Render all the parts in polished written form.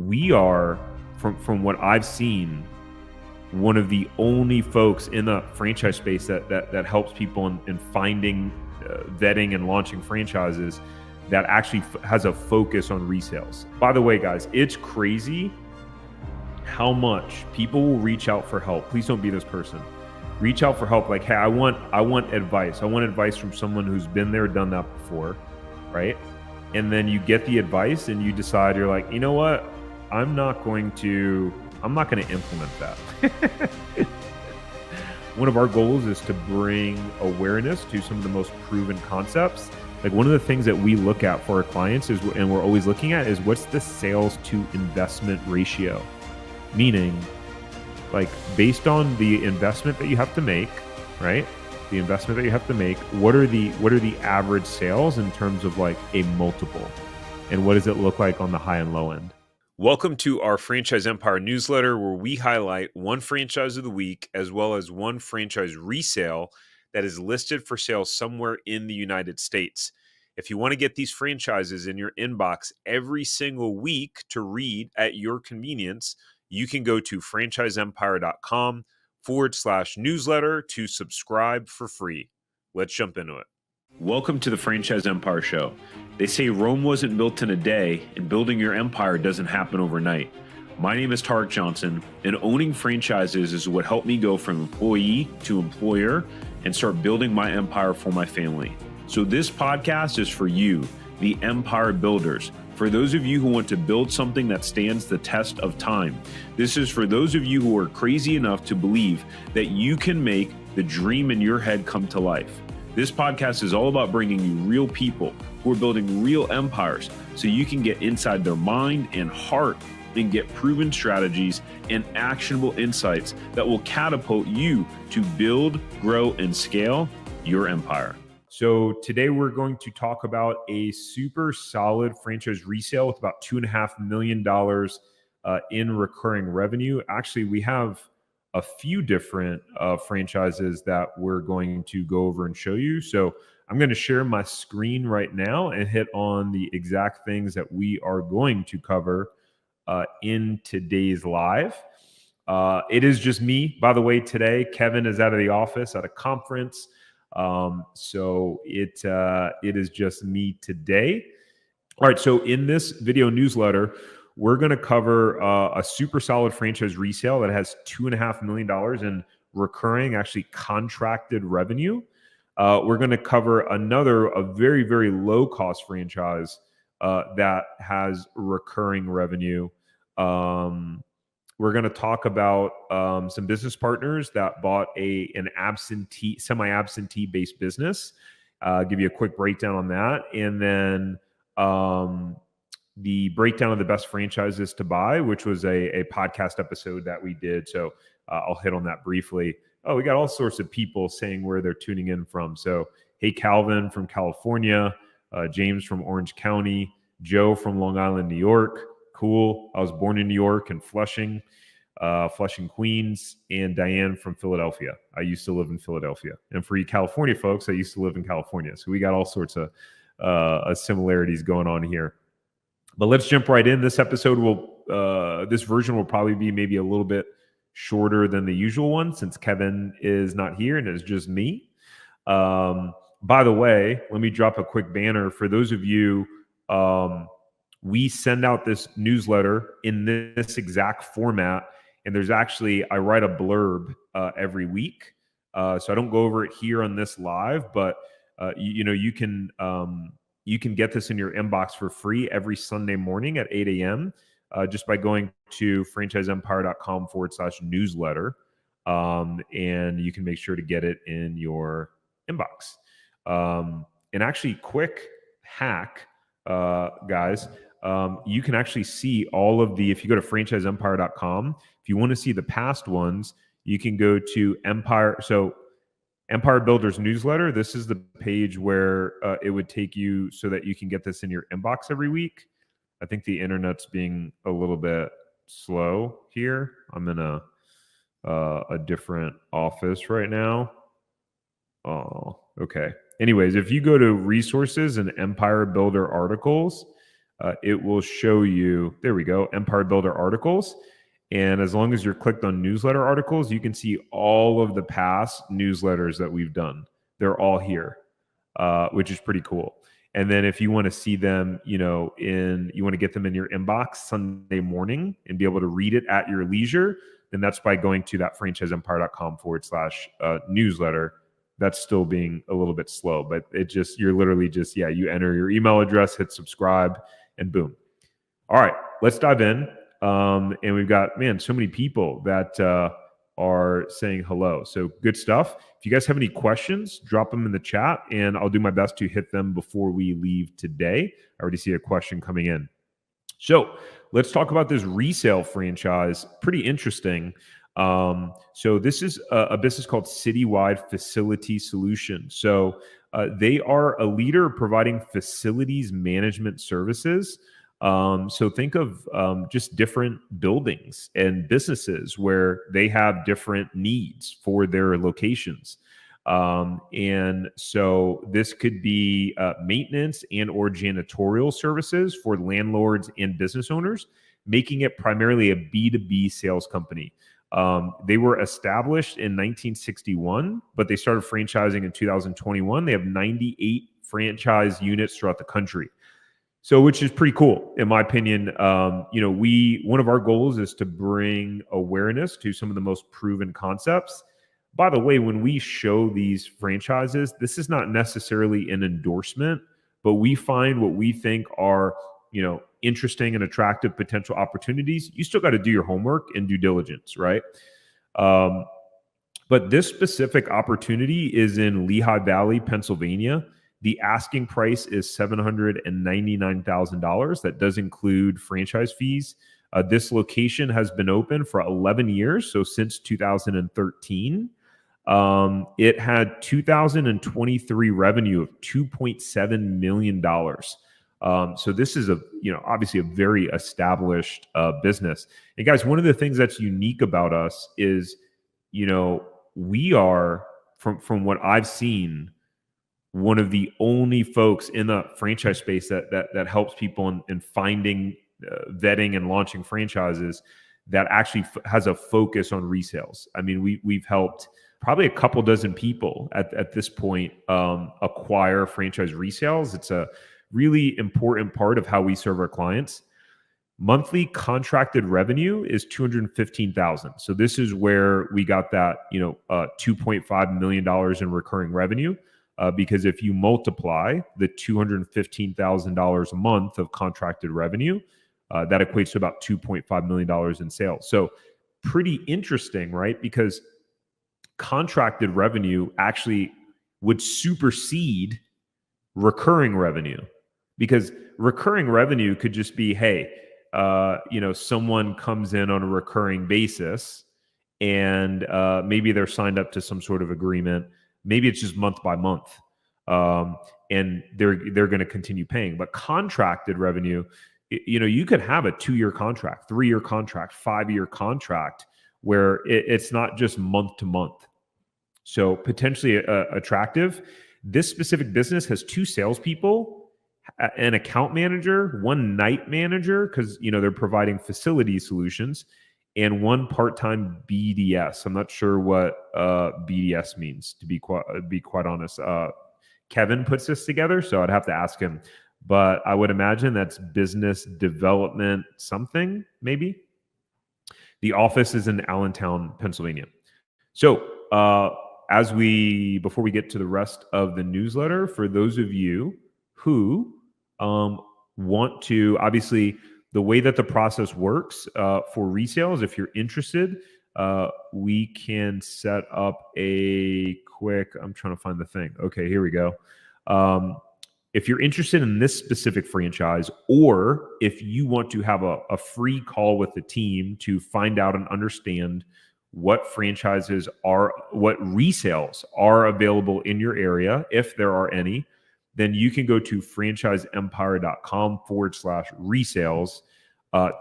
we are, from what I've seen, one of the only folks in the franchise space that helps people in finding, vetting, and launching franchises that actually has a focus on resales. By the way, guys, it's crazy how much people will reach out for help. Please don't be this person. Reach out for help. Like, hey, I want advice. I want advice from someone who's been there, done that before, right? And then you get the advice and you decide, you're like, you know what? I'm not going to implement that. One of our goals is to bring awareness to some of the most proven concepts. Like, one of the things that we look at for our clients is, and we're always looking at, is what's the sales to investment ratio? Meaning, like, based on the investment that you have to make, right? The investment that you have to make, what are the average sales in terms of like a multiple? And what does it look like on the high and low end? Welcome to our Franchise Empire newsletter, where we highlight one franchise of the week as well as one franchise resale that is listed for sale somewhere in the United States. If you want to get these franchises in your inbox every single week to read at your convenience, you can go to franchiseempire.com/newsletter to subscribe for free. Let's jump into it. Welcome to the Franchise Empire Show. They say Rome wasn't built in a day, and building your empire doesn't happen overnight. My name is Tarek Johnson, and owning franchises is what helped me go from employee to employer and start building my empire for my family. So this podcast is for you, the empire builders. For those of you who want to build something that stands the test of time. This is for those of you who are crazy enough to believe that you can make the dream in your head come to life. This podcast is all about bringing you real people who are building real empires so you can get inside their mind and heart and get proven strategies and actionable insights that will catapult you to build, grow, and scale your empire. So today we're going to talk about a super solid franchise resale with about $2.5 million in recurring revenue. Actually, we have a few different franchises that we're going to go over and show you. So I'm going to share my screen right now and hit on the exact things that we are going to cover in today's live. It is just me, by the way, today. Kevin is out of the office at a conference. So it is just me today. All right. So in this video newsletter, we're going to cover a super solid franchise resale that has $2.5 million in recurring, actually contracted revenue. We're going to cover a very, very low cost franchise that has recurring revenue. We're going to talk about some business partners that bought an semi-absentee based business. Give you a quick breakdown on that. And then the breakdown of the best franchises to buy, which was a podcast episode that we did. So I'll hit on that briefly. Oh, we got all sorts of people saying where they're tuning in from. So, hey, Calvin from California, James from Orange County, Joe from Long Island, New York. Cool. I was born in New York and Flushing, Queens, and Diane from Philadelphia. I used to live in Philadelphia. And for you California folks, I used to live in California. So we got all sorts of similarities going on here. But let's jump right in. This version will probably be maybe a little bit shorter than the usual one since Kevin is not here and it's just me. By the way, let me drop a quick banner for those of you. We send out this newsletter in this exact format, and I write a blurb every week. So I don't go over it here on this live, but you can get this in your inbox for free every Sunday morning at 8 a.m. Just by going to franchiseempire.com/newsletter, and you can make sure to get it in your inbox. And actually, quick hack, guys. You can actually see all of if you go to franchiseempire.com, if you want to see the past ones, you can go to Empire. So Empire Builders newsletter. This is the page where it would take you so that you can get this in your inbox every week. I think the internet's being a little bit slow here. I'm in a different office right now. Oh, okay. Anyways, if you go to resources and Empire Builder articles, it will show you, there we go, Empire Builder articles. And as long as you're clicked on newsletter articles, you can see all of the past newsletters that we've done. They're all here, which is pretty cool. And then if you want to see them, you want to get them in your inbox Sunday morning and be able to read it at your leisure, then that's by going to that franchiseempire.com/newsletter. That's still being a little bit slow, but you're literally you enter your email address, hit subscribe, and boom. All right, let's dive in. And we've got, so many people that are saying hello. So good stuff. If you guys have any questions, drop them in the chat and I'll do my best to hit them before we leave today. I already see a question coming in. So let's talk about this resale franchise. Pretty interesting. So this is a business called Citywide Facility Solutions. So they are a leader providing facilities management services. So think of just different buildings and businesses where they have different needs for their locations. And so this could be maintenance and or janitorial services for landlords and business owners, making it primarily a B2B sales company. They were established in 1961, but they started franchising in 2021. They have 98 franchise units throughout the country. So, which is pretty cool, in my opinion. One of our goals is to bring awareness to some of the most proven concepts. By the way, when we show these franchises, this is not necessarily an endorsement, but we find what we think are, interesting and attractive potential opportunities. You still got to do your homework and due diligence, right? But this specific opportunity is in Lehigh Valley, Pennsylvania. The asking price is $799,000. That does include franchise fees. This location has been open for 11 years, so since 2013. It had 2023 revenue of $2.7 million. So this is obviously a very established business. And guys, one of the things that's unique about us is, we are, from what I've seen, one of the only folks in the franchise space that helps people in finding, vetting, and launching franchises that actually has a focus on resales. I mean, we've helped probably a couple dozen people at this point acquire franchise resales. It's a really important part of how we serve our clients. Monthly contracted revenue is $215,000. So this is where we got that, $2.5 million in recurring revenue. Because if you multiply the $215,000 a month of contracted revenue, that equates to about $2.5 million in sales. So pretty interesting, right? Because contracted revenue actually would supersede recurring revenue, because recurring revenue could just be, hey, someone comes in on a recurring basis and maybe they're signed up to some sort of agreement. Maybe it's just month by month, and they're going to continue paying. But contracted revenue, you could have a 2-year contract, 3-year contract, 5-year contract where it's not just month to month. So potentially attractive. This specific business has 2 salespeople, an account manager, 1 night manager, because they're providing facility solutions, and 1 part-time BDS. I'm not sure what BDS means, to be quite honest. Kevin puts this together, so I'd have to ask him. But I would imagine that's business development something, maybe. The office is in Allentown, Pennsylvania. So before we get to the rest of the newsletter, for those of you who want to, obviously, the way that the process works for resales, if you're interested, we can set up a quick, I'm trying to find the thing. Okay, here we go. If you're interested in this specific franchise, or if you want to have a free call with the team to find out and understand what franchises are, what resales are available in your area, if there are any, then you can go to franchiseempire.com/resales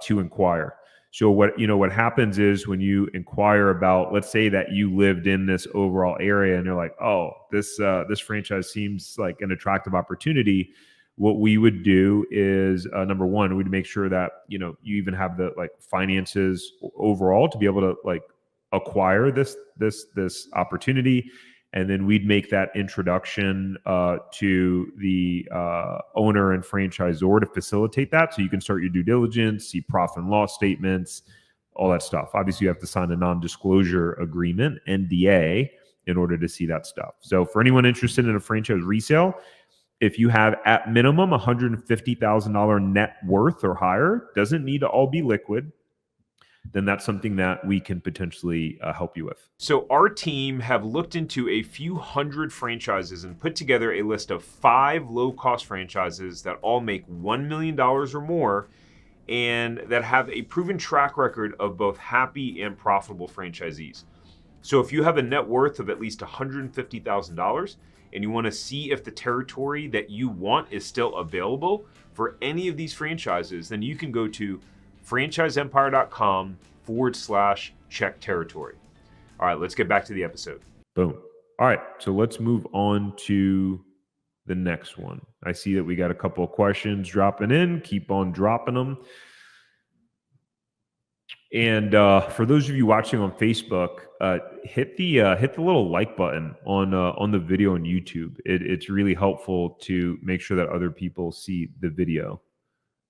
to inquire. So what happens is when you inquire about, let's say that you lived in this overall area and you're like, oh, this franchise seems like an attractive opportunity. what we would do is number one, we'd make sure that you even have the finances overall to be able to acquire this opportunity, and then we'd make that introduction to the owner and franchisor to facilitate that, so you can start your due diligence, see profit and loss statements, all that stuff. Obviously, you have to sign a non-disclosure agreement, NDA, in order to see that stuff. So for anyone interested in a franchise resale, if you have at minimum $150,000 net worth or higher, doesn't need to all be liquid, then that's something that we can potentially help you with. So our team have looked into a few hundred franchises and put together a list of 5 low-cost franchises that all make $1 million or more and that have a proven track record of both happy and profitable franchisees. So if you have a net worth of at least $150,000 and you want to see if the territory that you want is still available for any of these franchises, then you can go to franchiseempire.com/check territory. All right, let's get back to the episode. Boom. All right, so let's move on to the next one. I see that we got a couple of questions dropping in. Keep on dropping them. And for those of you watching on Facebook, hit the little like button on the video on YouTube. It's really helpful to make sure that other people see the video.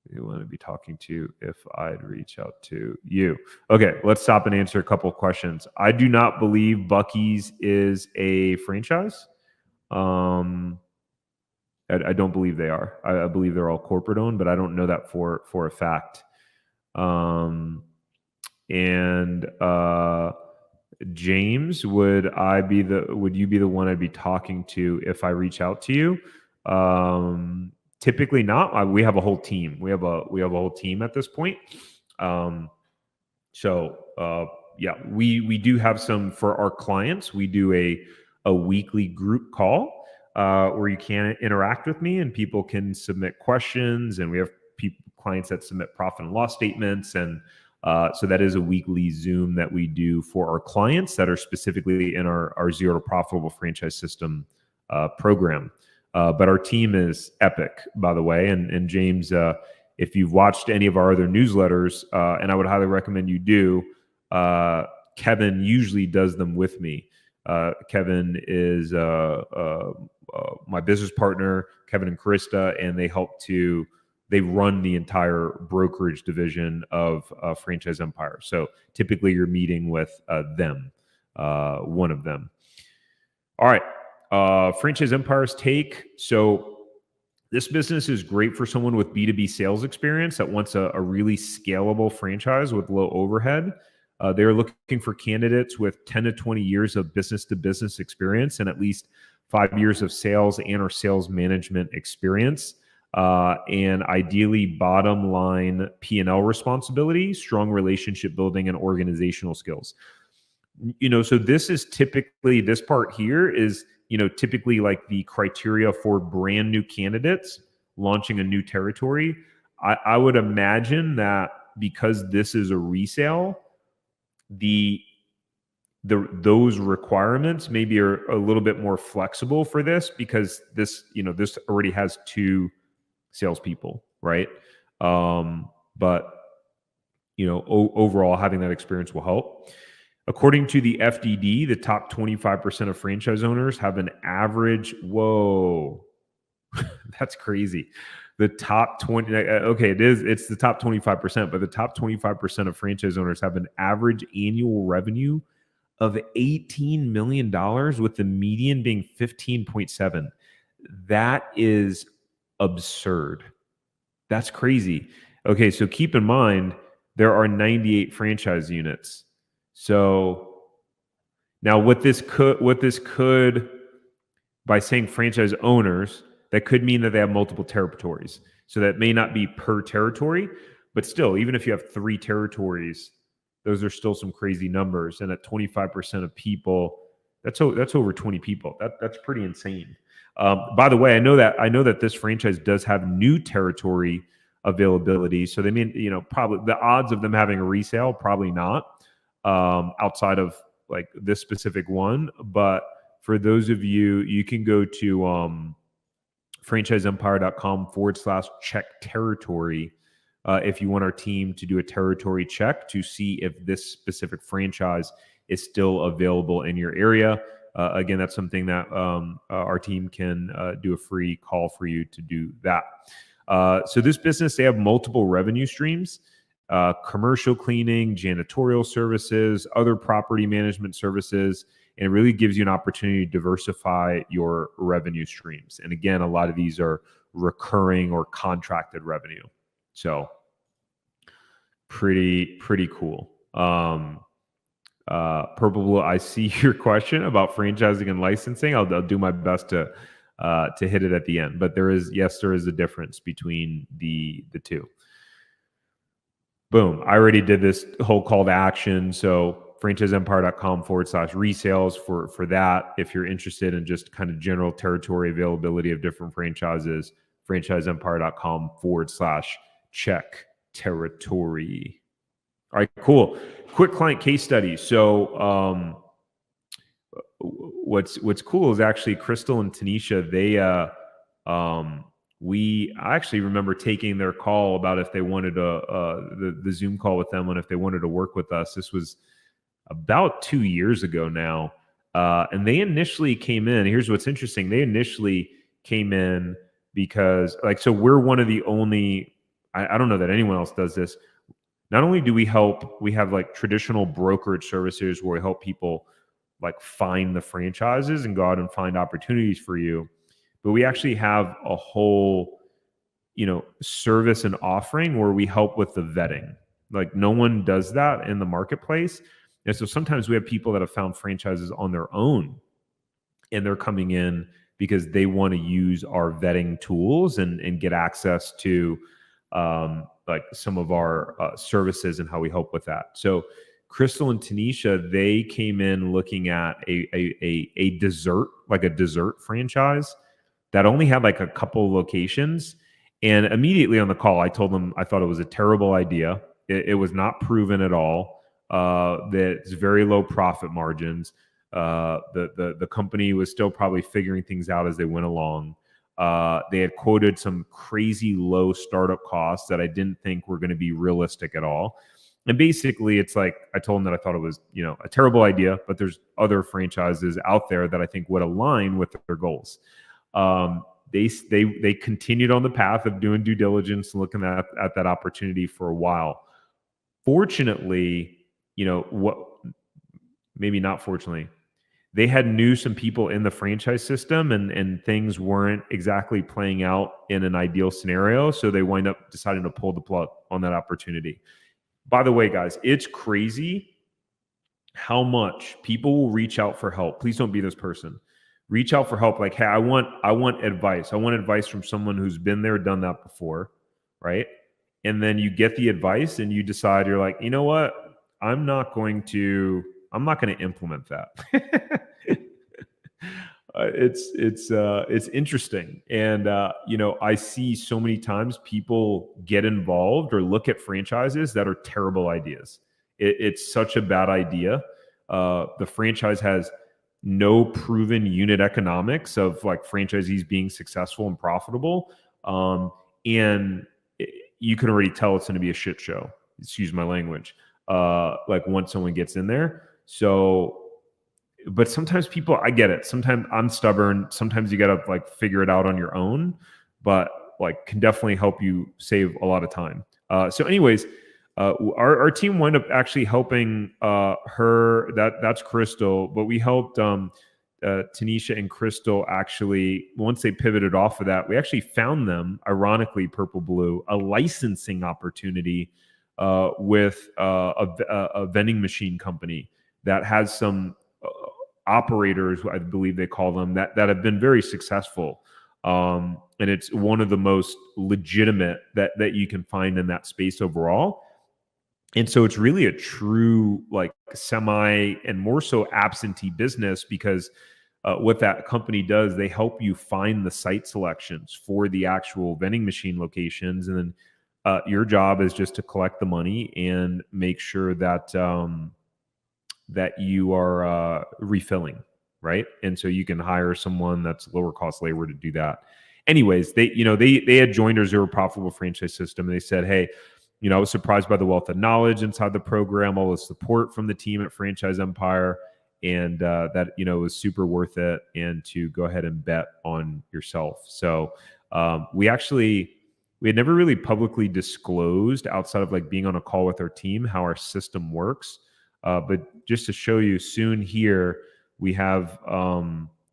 You want to be talking to if I'd reach out to you. Okay, let's stop and answer a couple of questions. I do not believe Buc-ee's is a franchise. I don't believe they are. I believe they're all corporate owned, but I don't know that for a fact. James, would you be the one I'd be talking to if I reach out to you? Typically not. We have a whole team. We have a whole team at this point. Yeah, we do have some for our clients. We do a weekly group call where you can interact with me and people can submit questions, and we have clients that submit profit and loss statements, and so that is a weekly Zoom that we do for our clients that are specifically in our Zero to Profitable Franchise System program. But our team is epic, by the way. And James, if you've watched any of our other newsletters, and I would highly recommend you do, Kevin usually does them with me. Kevin is my business partner, Kevin and Krista, and they run the entire brokerage division of Franchise Empire. So typically you're meeting with them, one of them. All right. Franchise Empire's take. So this business is great for someone with B2B sales experience that wants a really scalable franchise with low overhead. They're looking for candidates with 10 to 20 years of business-to-business experience and at least 5 years of sales and or sales management experience. And ideally bottom line P&L responsibility, strong relationship building, and organizational skills. So this part here is, typically like the criteria for brand new candidates launching a new territory. I would imagine that because this is a resale, those requirements maybe are a little bit more flexible for this because this already has 2 salespeople, right? But overall, having that experience will help. According to the FDD, the top 25% of franchise owners have an average. Whoa, that's crazy. The top 20. Okay, it's the top 25%, but the top 25% of franchise owners have an average annual revenue of $18 million, with the median being 15.7. That is absurd. That's crazy. Okay, so keep in mind there are 98 franchise units. So now what this could by saying franchise owners, that could mean that they have multiple territories. So that may not be per territory, but still, even if you have 3 territories, those are still some crazy numbers. And at 25% of people, that's over 20 people. That's pretty insane. By the way, I know that this franchise does have new territory availability. So they mean, probably the odds of them having a resale, probably not, outside of like this specific one. But for those of you, you can go to franchiseempire.com/check territory if you want our team to do a territory check to see if this specific franchise is still available in your area. Again, that's something that our team can do a free call for you to do that. So this business, they have multiple revenue streams: commercial cleaning, janitorial services, other property management services, and it really gives you an opportunity to diversify your revenue streams. And again, a lot of these are recurring or contracted revenue. So pretty cool. Purple Blue, I see your question about franchising and licensing. I'll do my best to hit it at the end, but there is a difference between the two. Boom. I already did this whole call to action. So franchiseempire.com/resales for that. If you're interested in just kind of general territory availability of different franchises, franchiseempire.com/check territory. All right, cool. Quick client case study. So what's cool is actually Crystal and Tanisha, I actually remember taking their call about if they wanted the Zoom call with them and if they wanted to work with us. This was about 2 years ago now. And they initially came in. Here's what's interesting. They initially came in because so we're one of the only, I don't know that anyone else does this. Not only do we have like traditional brokerage services where we help people like find the franchises and go out and find opportunities for you, but we actually have a whole, service and offering where we help with the vetting. Like no one does that in the marketplace. And so sometimes we have people that have found franchises on their own and they're coming in because they want to use our vetting tools and get access to like some of our services and how we help with that. So Crystal and Tanisha, they came in looking at a dessert franchise that only had like a couple of locations. And immediately on the call, I told them I thought it was a terrible idea. It was not proven at all. That it's very low profit margins. The company was still probably figuring things out as they went along. They had quoted some crazy low startup costs that I didn't think were going to be realistic at all. And basically, it's like I told them that I thought it was, a terrible idea, but there's other franchises out there that I think would align with their goals. They continued on the path of doing due diligence, looking at that opportunity for a while. Fortunately, maybe not fortunately, they knew some people in the franchise system and things weren't exactly playing out in an ideal scenario. So they wind up deciding to pull the plug on that opportunity. By the way, guys, it's crazy how much people will reach out for help. Please don't be this person. Reach out for help. Like, hey, I want advice. I want advice from someone who's been there, done that before, right? And then you get the advice and you decide, you're like, you know what? I'm not going to implement that. It's interesting. And, I see so many times people get involved or look at franchises that are terrible ideas. It's such a bad idea. The franchise has no proven unit economics of like franchisees being successful and profitable. And you can already tell it's going to be a shit show. Excuse my language. Like once someone gets in there. So, but sometimes people, I get it. Sometimes I'm stubborn. Sometimes you got to like figure it out on your own, but like can definitely help you save a lot of time. So anyways, our team wound up actually helping her. That's Crystal, but we helped Tanisha and Crystal actually, once they pivoted off of that, we actually found them, ironically, Purple Blue, a licensing opportunity with a vending machine company that has some operators, I believe they call them, that have been very successful. And it's one of the most legitimate that you can find in that space overall. And so it's really a true like semi and more so absentee business because what that company does, they help you find the site selections for the actual vending machine locations. And then your job is just to collect the money and make sure that that you are refilling, right? And so you can hire someone that's lower cost labor to do that. Anyways, they had joiners who were a profitable franchise system, and they said, hey, I was surprised by the wealth of knowledge inside the program, all the support from the team at Franchise Empire, and that it was super worth it, and to go ahead and bet on yourself. So we had never really publicly disclosed, outside of like being on a call with our team, how our system works. But just to show you, soon here we have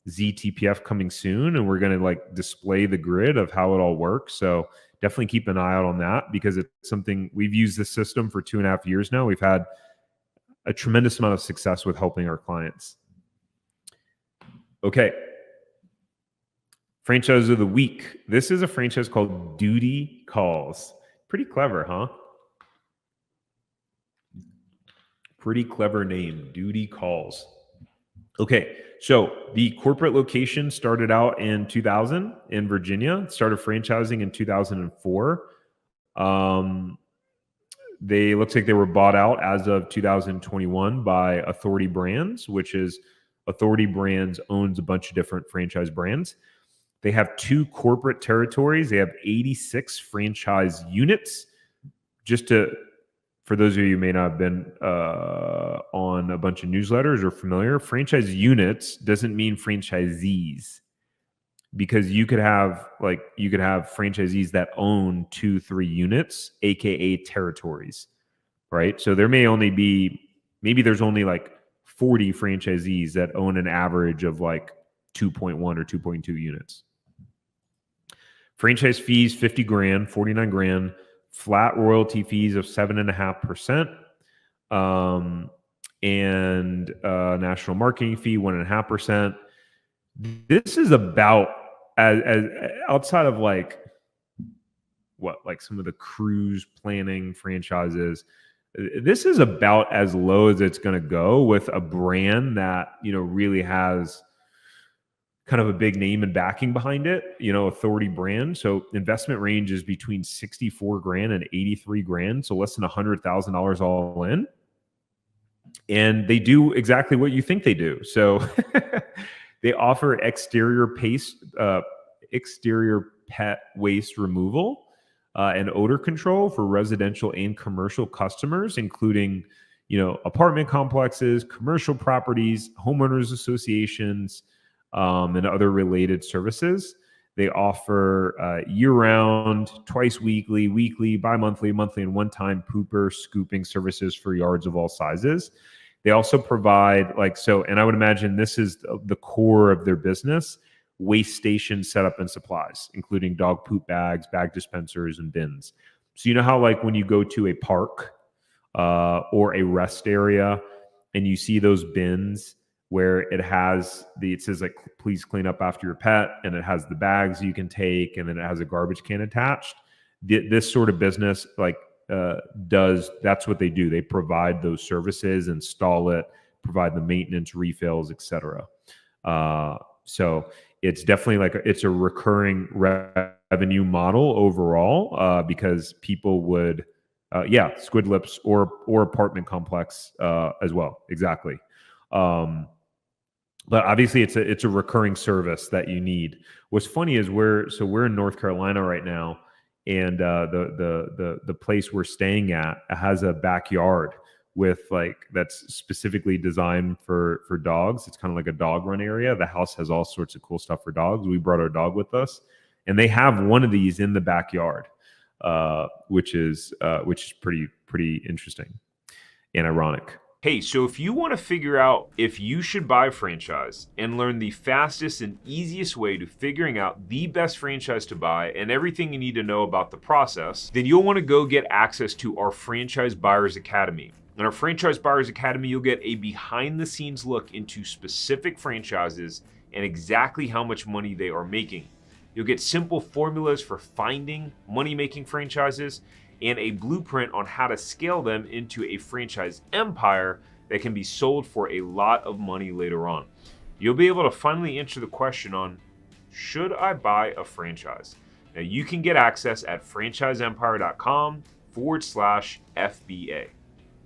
ZTPF coming soon, and we're going to like display the grid of how it all works. So definitely keep an eye out on that, because it's something we've used the system for 2.5 years now. We've had a tremendous amount of success with helping our clients. Okay. Franchise of the week. This is a franchise called Duty Calls. Pretty clever, huh? Pretty clever name, Duty Calls. Okay, so the corporate location started out in 2000 in Virginia, started franchising in 2004. Looks like they were bought out as of 2021 by Authority Brands, which is Authority Brands owns a bunch of different franchise brands. They have 2 corporate territories. They have 86 franchise units. For those of you who may not have been on a bunch of newsletters or familiar, franchise units doesn't mean franchisees, because you could have franchisees that own 2-3 units, aka territories, right? So there may only be, maybe there's only like 40 franchisees that own an average of like 2.1 or 2.2 units. Franchise fees, 50 grand, 49 grand, flat royalty fees of 7.5%, and national marketing fee, 1.5%. This is about as outside of like some of the cruise planning franchises. This is about as low as it's going to go with a brand that really has kind of a big name and backing behind it, Authority Brand. So investment range is between 64 grand and 83 grand. So less than $100,000 all in. And they do exactly what you think they do. So they offer exterior pet waste removal and odor control for residential and commercial customers, including, apartment complexes, commercial properties, homeowners associations, and other related services. They offer year-round, twice weekly, bi-monthly, monthly, and one-time pooper scooping services for yards of all sizes. They also provide and I would imagine this is the core of their business, waste station setup and supplies, including dog poop bags, bag dispensers, and bins. So how when you go to a park or a rest area and you see those bins where it says please clean up after your pet, and it has the bags you can take, and then it has a garbage can attached. This sort of business that's what they do. They provide those services, install it, provide the maintenance, refills, etc. So it's definitely it's a recurring revenue model overall, because people would squid lips or apartment complex as well. Exactly. But obviously it's a recurring service that you need. What's funny is we're in North Carolina right now, and the place we're staying at has a backyard with that's specifically designed for dogs. It's kind of like a dog run area. The house has all sorts of cool stuff for dogs. We brought our dog with us, and they have one of these in the backyard, which is pretty interesting and ironic. Hey, so if you want to figure out if you should buy a franchise and learn the fastest and easiest way to figuring out the best franchise to buy and everything you need to know about the process, then you'll want to go get access to our Franchise Buyers Academy. In our Franchise Buyers Academy, you'll get a behind-the-scenes look into specific franchises and exactly how much money they are making. You'll get simple formulas for finding money-making franchises and a blueprint on how to scale them into a franchise empire that can be sold for a lot of money later on. You'll be able to finally answer the question on, should I buy a franchise? Now you can get access at franchiseempire.com/FBA.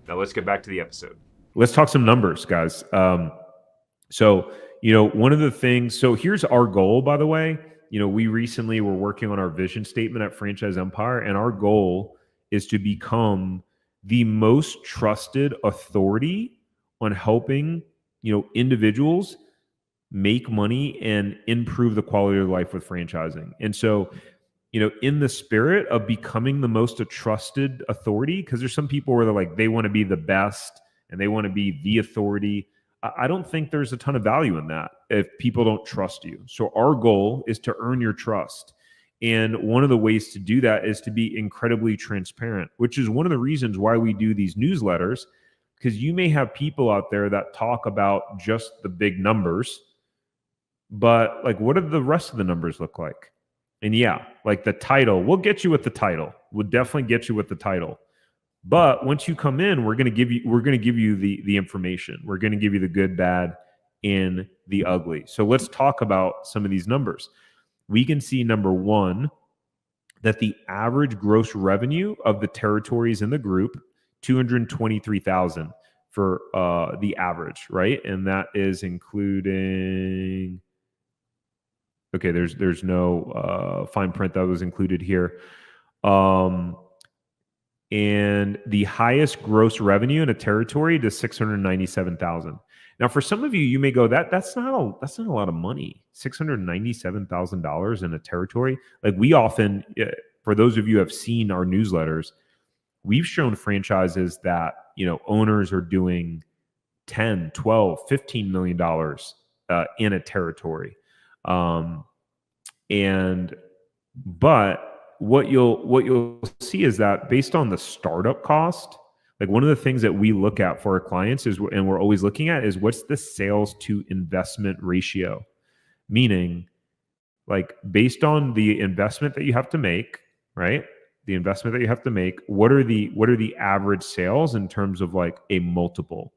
Now let's get back to the episode. Let's talk some numbers, guys. So one of the things, so here's our goal, by the way. we recently were working on our vision statement at Franchise Empire, and our goal is to become the most trusted authority on helping, individuals make money and improve the quality of life with franchising. And so, in the spirit of becoming the most trusted authority, because there's some people where they're like, they want to be the best and they want to be the authority. I don't think there's a ton of value in that if people don't trust you. So our goal is to earn your trust. And one of the ways to do that is to be incredibly transparent, which is one of the reasons why we do these newsletters, because you may have people out there that talk about just the big numbers, but like, what do the rest of the numbers look like? And yeah, like the title, we'll get you with the title. We'll definitely get you with the title. But once you come in, we're going to give you the information. We're going to give you the good, bad, and the ugly. So let's talk about some of these numbers. We can see, number one, that the average gross revenue of the territories in the group, $223,000 for the average, right? And that is including. Okay, there's no fine print that was included here. And the highest gross revenue in a territory to $697,000. Now, for some of you, you may go, that's not a lot of money. $697,000 in a territory. Like, we often, for those of you who have seen our newsletters, we've shown franchises that owners are doing 10, 12, $15 million in a territory. But what you'll see is that based on the startup cost, like, one of the things that we look at for our clients is, and we're always looking at, is what's the sales to investment ratio? Meaning, like, based on the investment that you have to make, right? The investment that you have to make, what are the average sales in terms of like a multiple?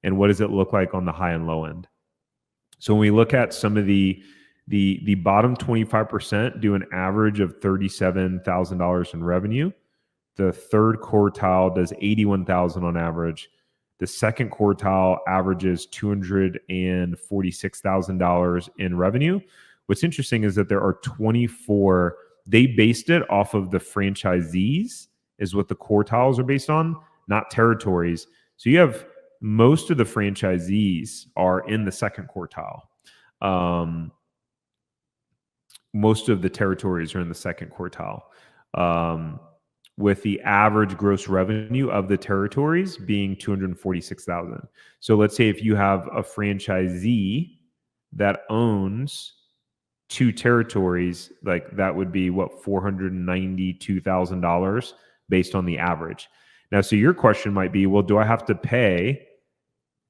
And what does it look like on the high and low end? So when we look at some of the bottom 25% do an average of $37,000 in revenue. The third quartile does $81,000 on average. The second quartile averages $246,000 in revenue. What's interesting is that there are 24. They based it off of the franchisees, is what the quartiles are based on, not territories. So you have most of the franchisees are in the second quartile. Most of the territories are in the second quartile, with the average gross revenue of the territories being $246,000. So let's say if you have a franchisee that owns 2 territories, like, that would be what, $492,000 based on the average. Now, so your question might be, well, do I have to pay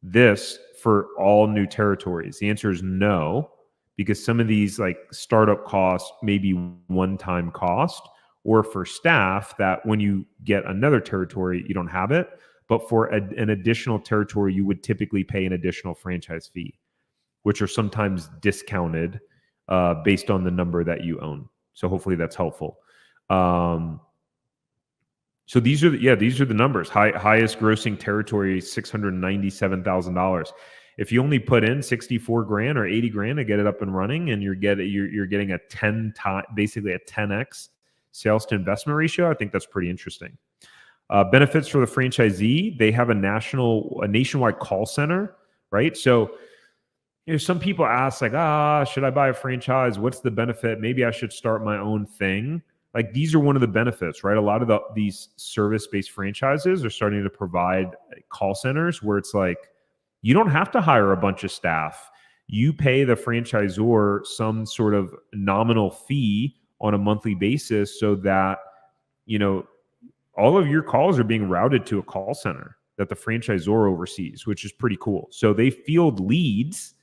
this for all new territories? The answer is no, because some of these, like, startup costs may be one-time cost, or for staff that when you get another territory, you don't have it. But for an additional territory, you would typically pay an additional franchise fee, which are sometimes discounted based on the number that you own. So hopefully that's helpful. So these are the numbers. Highest grossing territory, $697,000. If you only put in 64 grand or 80 grand to get it up and running, and you're getting a 10 time, basically a 10x sales to investment ratio, I think that's pretty interesting. Benefits for the franchisee: they have a nationwide call center, right? So some people ask, like, should I buy a franchise? What's the benefit? Maybe I should start my own thing. Like, these are one of the benefits, right? A lot of these service-based franchises are starting to provide call centers where it's like, you don't have to hire a bunch of staff. You pay the franchisor some sort of nominal fee on a monthly basis, so that all of your calls are being routed to a call center that the franchisor oversees, which is pretty cool. So they field leads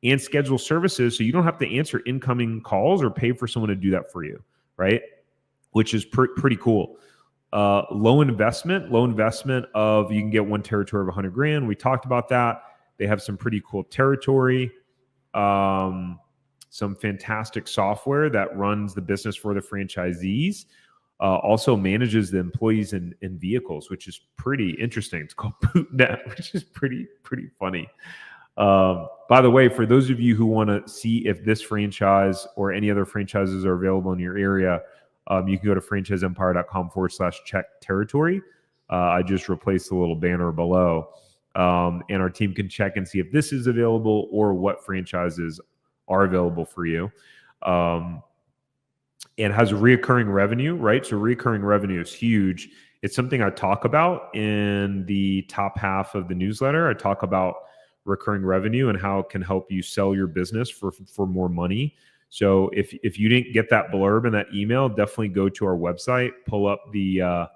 and schedule services, so you don't have to answer incoming calls or pay for someone to do that for you, right? Which is pretty cool. Low investment of, you can get one territory of 100 grand. We talked about that. They have some pretty cool territory, some fantastic software that runs the business for the franchisees, also manages the employees and vehicles, which is pretty interesting. It's called BootNet, which is pretty funny. By the way, for those of you who want to see if this franchise or any other franchises are available in your area, you can go to franchiseempire.com/check territory. I just replaced the little banner below. And our team can check and see if this is available or what franchises are available for you. And has reoccurring revenue, right? So reoccurring revenue is huge. It's something I talk about in the top half of the newsletter. I talk about recurring revenue and how it can help you sell your business for more money. So if you didn't get that blurb in that email, definitely go to our website, pull up the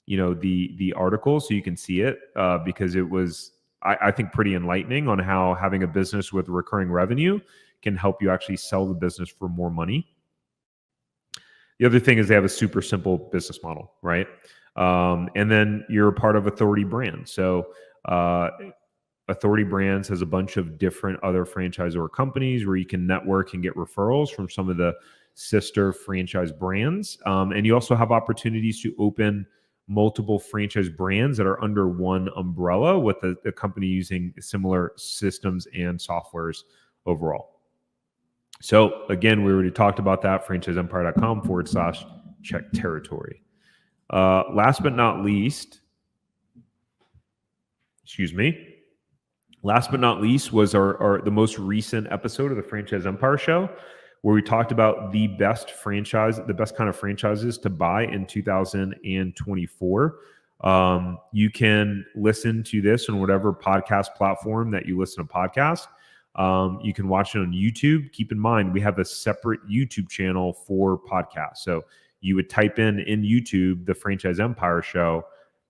the article so you can see it, because it was I think pretty enlightening on how having a business with recurring revenue can help you actually sell the business for more money. The other thing is they have a super simple business model, right? And then you're a part of Authority Brands. So Authority Brands has a bunch of different other franchisor companies where you can network and get referrals from some of the sister franchise brands. And you also have opportunities to open multiple franchise brands that are under one umbrella with the company using similar systems and softwares overall. So again, we already talked about that, franchiseempire.com/check territory. Last but not least was the most recent episode of the Franchise Empire Show, where we talked about the best kind of franchises to buy in 2024. You can listen to this on whatever podcast platform that you listen to podcasts. You can watch it on YouTube. Keep in mind, we have a separate YouTube channel for podcasts. So you would type in YouTube, the Franchise Empire Show,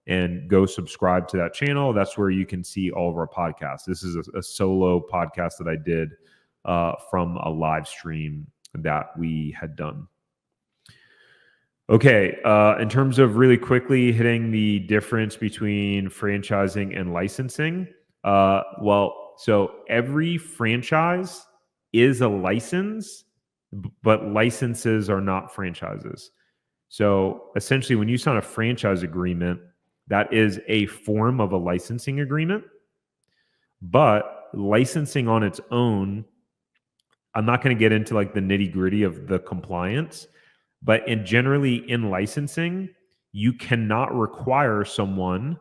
and go subscribe to that channel. That's where you can see all of our podcasts. This is a solo podcast that I did from a live stream that we had done. Okay, in terms of really quickly hitting the difference between franchising and licensing, so every franchise is a license, but licenses are not franchises. So essentially, when you sign a franchise agreement, that is a form of a licensing agreement. But licensing on its own, I'm not going to get into like the nitty-gritty of the compliance, but generally in licensing, you cannot require someone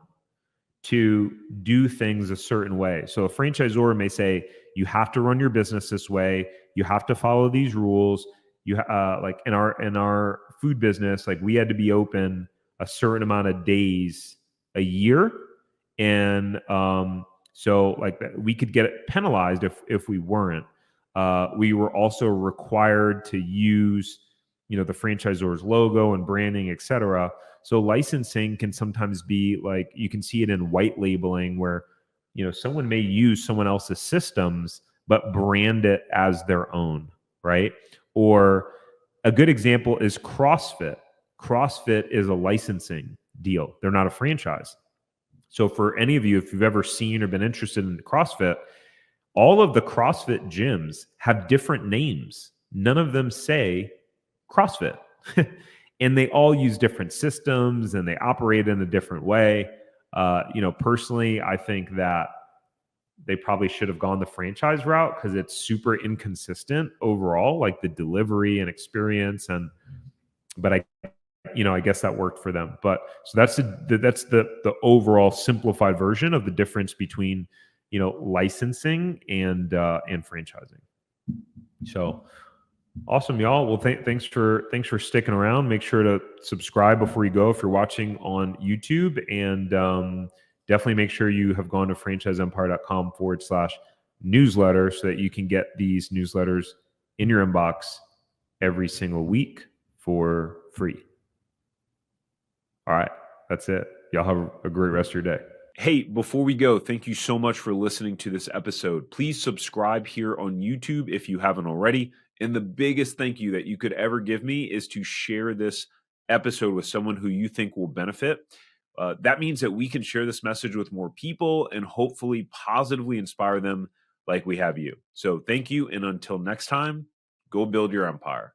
to do things a certain way. So a franchisor may say, you have to run your business this way. You have to follow these rules. You like in our food business, like we had to be open a certain amount of days a year. And so like we could get penalized if we weren't. We were also required to use, the franchisor's logo and branding, et cetera. So licensing can sometimes be like, you can see it in white labeling where, someone may use someone else's systems, but brand it as their own, right? Or a good example is CrossFit. CrossFit is a licensing deal. They're not a franchise. So for any of you, if you've ever seen or been interested in CrossFit, all of the CrossFit gyms have different names. None of them say CrossFit. And they all use different systems and they operate in a different way. Personally, I think that they probably should have gone the franchise route because it's super inconsistent overall, like the delivery and experience. But I guess that worked for them. But so that's the overall simplified version of the difference between licensing and franchising. So awesome, y'all. Well, thanks for sticking around. Make sure to subscribe before you go if you're watching on YouTube, and definitely make sure you have gone to franchiseempire.com/newsletter so that you can get these newsletters in your inbox every single week for free. All right, that's it. Y'all have a great rest of your day. Hey, before we go, thank you so much for listening to this episode. Please subscribe here on YouTube if you haven't already. And the biggest thank you that you could ever give me is to share this episode with someone who you think will benefit. That means that we can share this message with more people and hopefully positively inspire them like we have you. So thank you. And until next time, go build your empire.